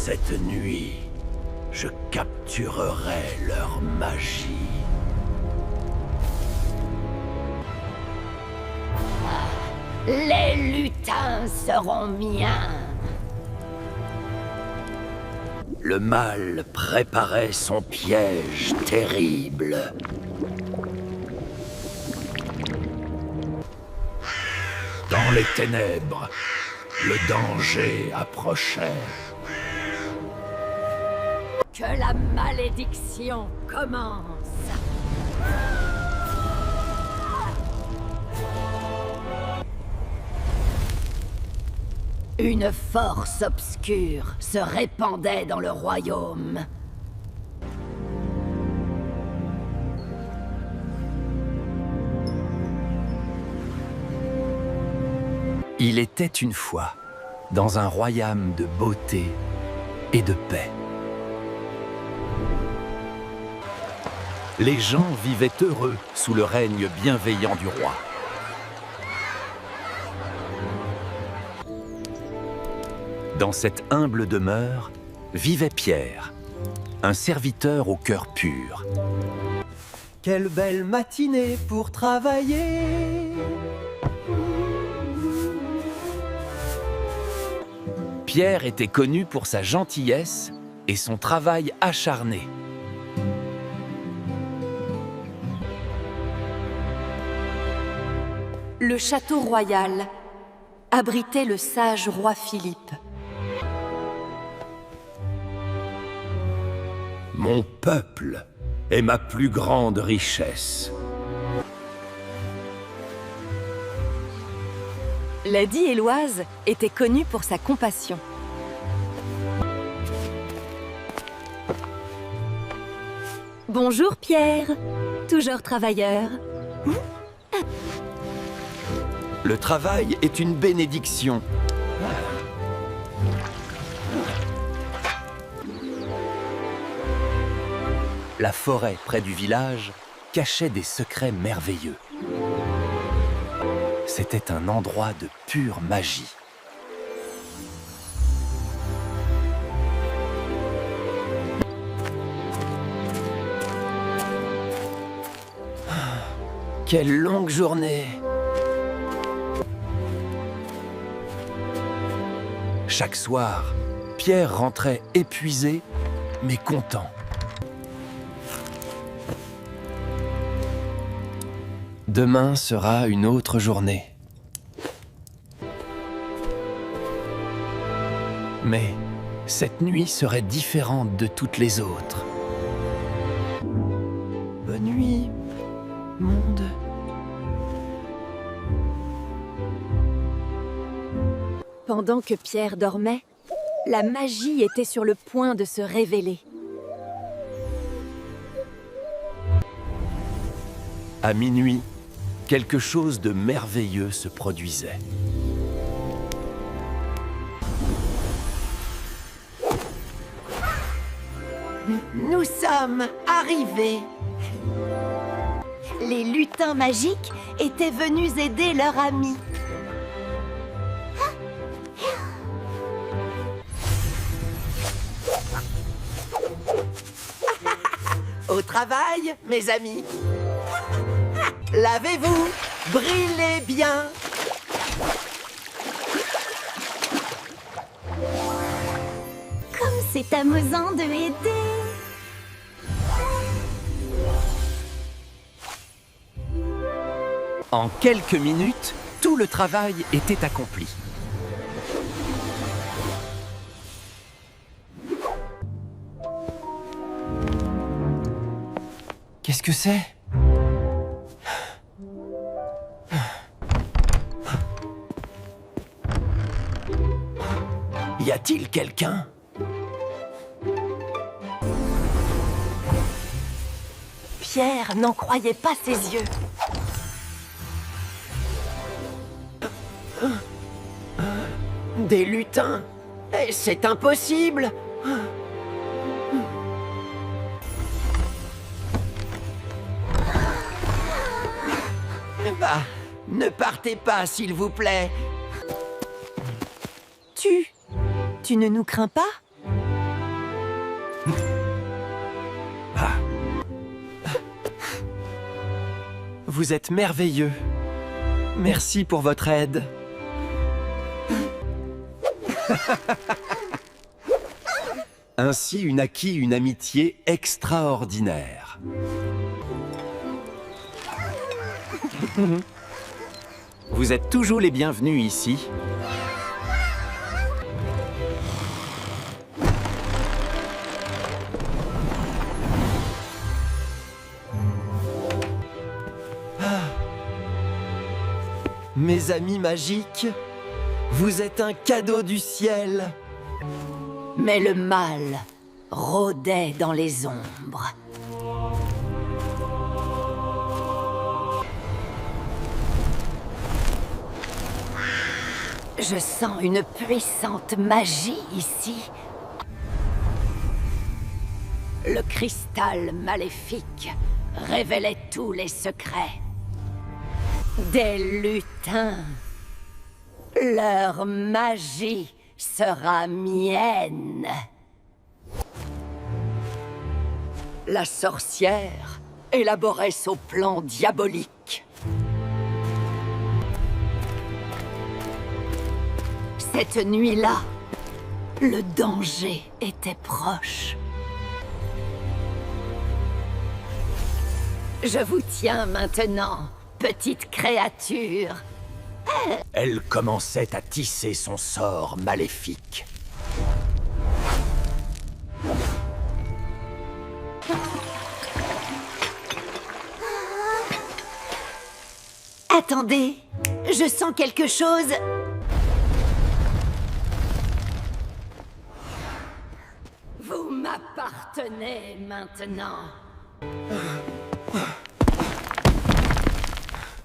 Cette nuit, je capturerai leur magie. Les lutins seront miens. Le mal préparait son piège terrible. Dans les ténèbres, le danger approchait. Que la malédiction commence. Une force obscure se répandait dans le royaume. Il était une fois dans un royaume de beauté et de paix. Les gens vivaient heureux sous le règne bienveillant du roi. Dans cette humble demeure vivait Pierre, un serviteur au cœur pur. Quelle belle matinée pour travailler! Pierre était connu pour sa gentillesse et son travail acharné. Le château royal abritait le sage roi Philippe. Mon peuple est ma plus grande richesse. Lady Héloïse était connue pour sa compassion. Bonjour Pierre, toujours travailleur. Le travail est une bénédiction. La forêt près du village cachait des secrets merveilleux. C'était un endroit de pure magie. Quelle longue journée! Chaque soir, Pierre rentrait épuisé, mais content. Demain sera une autre journée. Mais cette nuit serait différente de toutes les autres. Bonne nuit, monde. Pendant que Pierre dormait, la magie était sur le point de se révéler. À minuit, quelque chose de merveilleux se produisait. Nous sommes arrivés. Les lutins magiques étaient venus aider leur ami. Au travail, mes amis. Lavez-vous, brillez bien. Comme c'est amusant de aider. En quelques minutes, tout le travail était accompli. Qu'est-ce que c'est? Y a-t-il quelqu'un? Pierre n'en croyait pas ses yeux. Des lutins? C'est impossible! Bah, ne partez pas, s'il vous plaît. Tu ne nous crains pas? Vous êtes merveilleux. Merci pour votre aide. Ainsi naquit une amitié extraordinaire. Vous êtes toujours les bienvenus ici. Mes amis magiques, vous êtes un cadeau du ciel. Mais le mal rôdait dans les ombres. Je sens une puissante magie ici. Le cristal maléfique révélait tous les secrets. Des lutins. Leur magie sera mienne. La sorcière élaborait son plan diabolique. Cette nuit-là, le danger était proche. Je vous tiens maintenant, petite créature. Elle commençait à tisser son sort maléfique. Attendez, je sens quelque chose. Vous m'appartenez maintenant.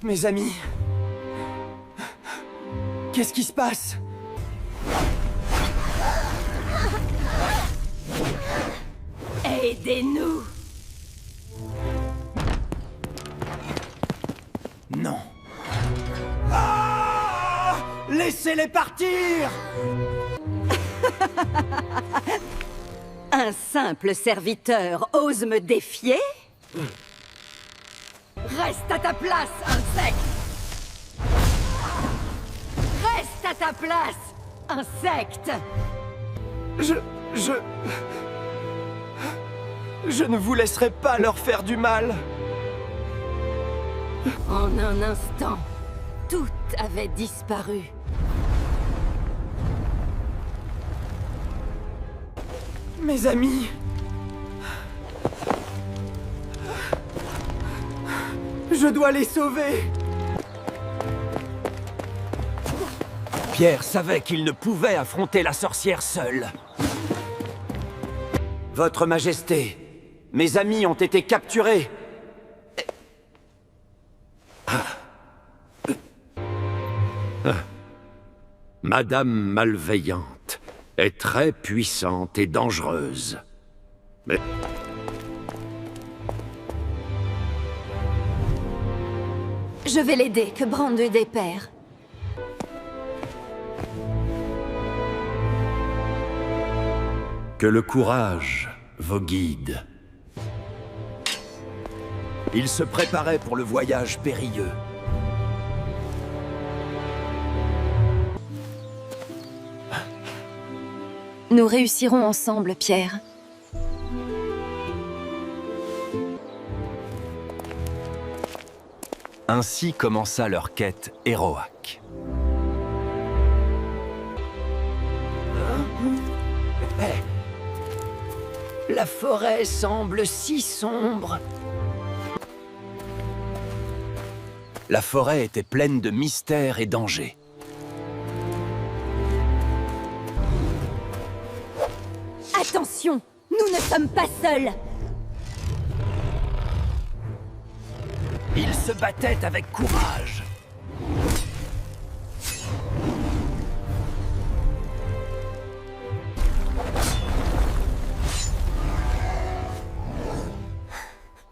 Mes amis, qu'est-ce qui se passe? Aidez-nous. Non. Ah! Laissez-les partir! Un simple serviteur ose me défier? Reste à ta place, insecte! Reste à ta place, insecte! Je ne vous laisserai pas leur faire du mal. En un instant, tout avait disparu. Mes amis, je dois les sauver. Pierre savait qu'il ne pouvait affronter la sorcière seul. Votre Majesté, mes amis ont été capturés. Madame Malveillante est très puissante et dangereuse. Mais Je vais l'aider, que Brandu dépère. que le courage vous guide. Il se préparait pour le voyage périlleux. Nous réussirons ensemble, Pierre. Ainsi commença leur quête héroïque. La forêt semble si sombre. La forêt était pleine de mystères et dangers. Attention, nous ne sommes pas seuls. Ils se battaient avec courage.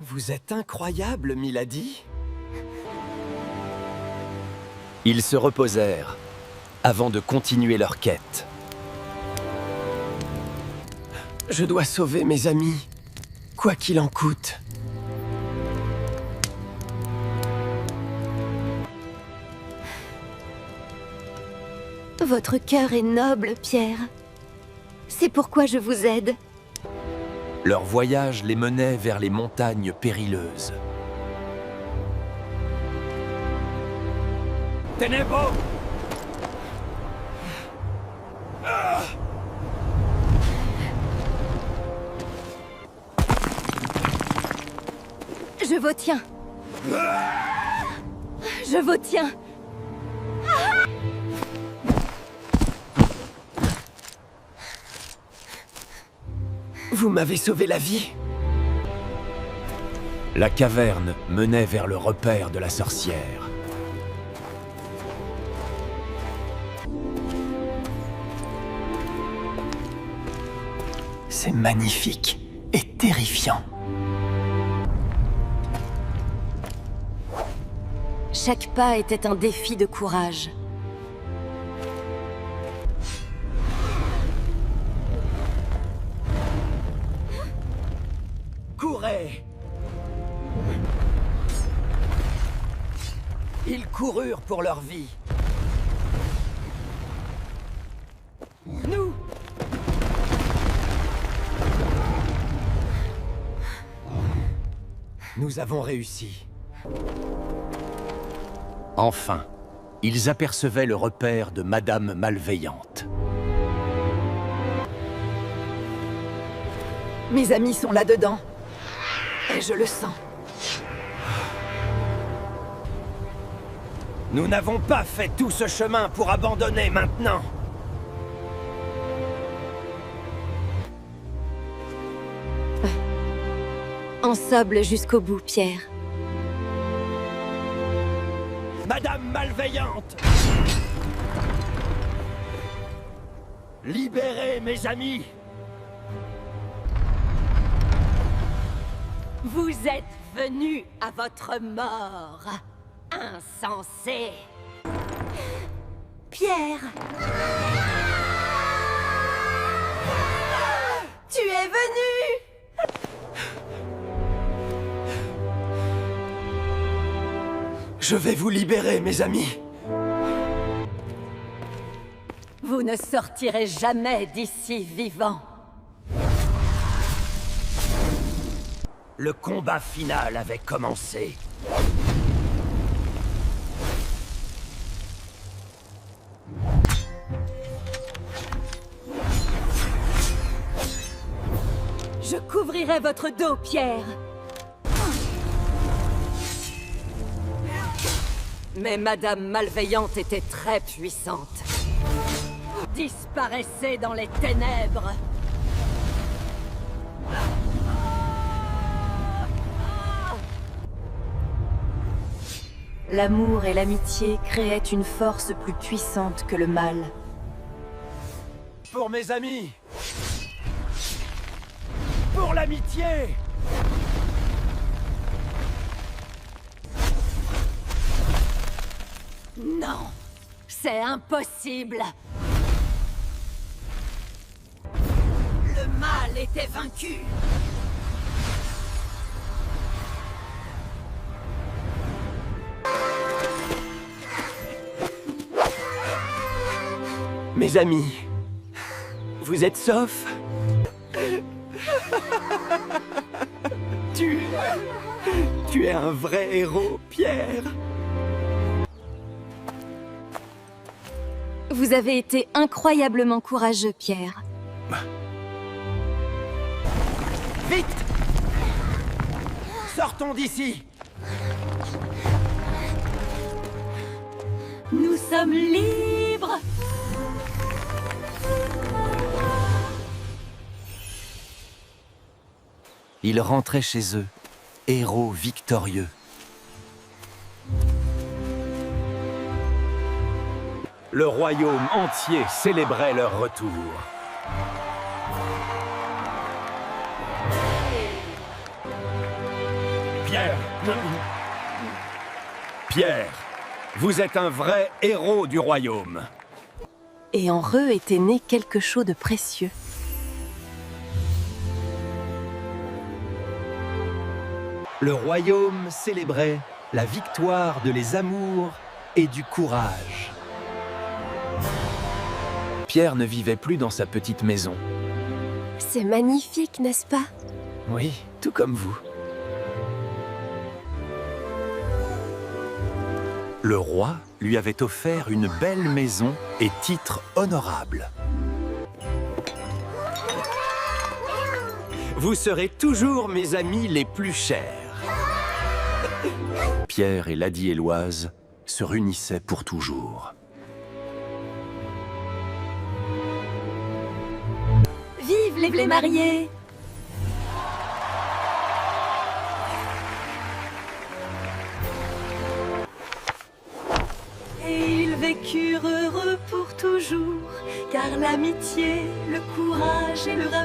Vous êtes incroyable, Milady. Ils se reposèrent avant de continuer leur quête. Je dois sauver mes amis, quoi qu'il en coûte. Votre cœur est noble, Pierre. C'est pourquoi je vous aide. Leur voyage les menait vers les montagnes périlleuses. Ténébreux! Je vous tiens. Je vous tiens. Vous m'avez sauvé la vie. La caverne menait vers le repère de la sorcière. C'est magnifique et terrifiant. Chaque pas était un défi de courage. Courez! Ils coururent pour leur vie. Nous! Nous avons réussi. Enfin, ils apercevaient le repère de Madame Malveillante. Mes amis sont là-dedans. Et je le sens. Nous n'avons pas fait tout ce chemin pour abandonner maintenant. Ensemble jusqu'au bout, Pierre. Madame Malveillante! Libérez mes amis! Vous êtes venus à votre mort. Insensé. Pierre! Tu es venu! Je vais vous libérer, mes amis. Vous ne sortirez jamais d'ici vivant. Le combat final avait commencé. Je couvrirai votre dos, Pierre. Mais Madame Malveillante était très puissante. Disparaissez dans les ténèbres. L'amour et l'amitié créaient une force plus puissante que le mal. Pour mes amis! Pour l'amitié! Non, c'est impossible. Le mal était vaincu. Mes amis, vous êtes saufs? Tu es un vrai héros, Pierre. Vous avez été incroyablement courageux, Pierre. Vite! Sortons d'ici! Nous sommes libres. Ils rentraient chez eux, héros victorieux. Le royaume entier célébrait leur retour. Pierre! Pierre, vous êtes un vrai héros du royaume. Et en eux était né quelque chose de précieux. Le royaume célébrait la victoire de les amours et du courage. Pierre ne vivait plus dans sa petite maison. C'est magnifique, n'est-ce pas? Oui, tout comme vous. Le roi lui avait offert une belle maison et titre honorable. Vous serez toujours mes amis les plus chers. Pierre et Lady Héloïse se réunissaient pour toujours. Vive les mariés! Et ils vécurent heureux pour toujours, car l'amitié, le courage et le amour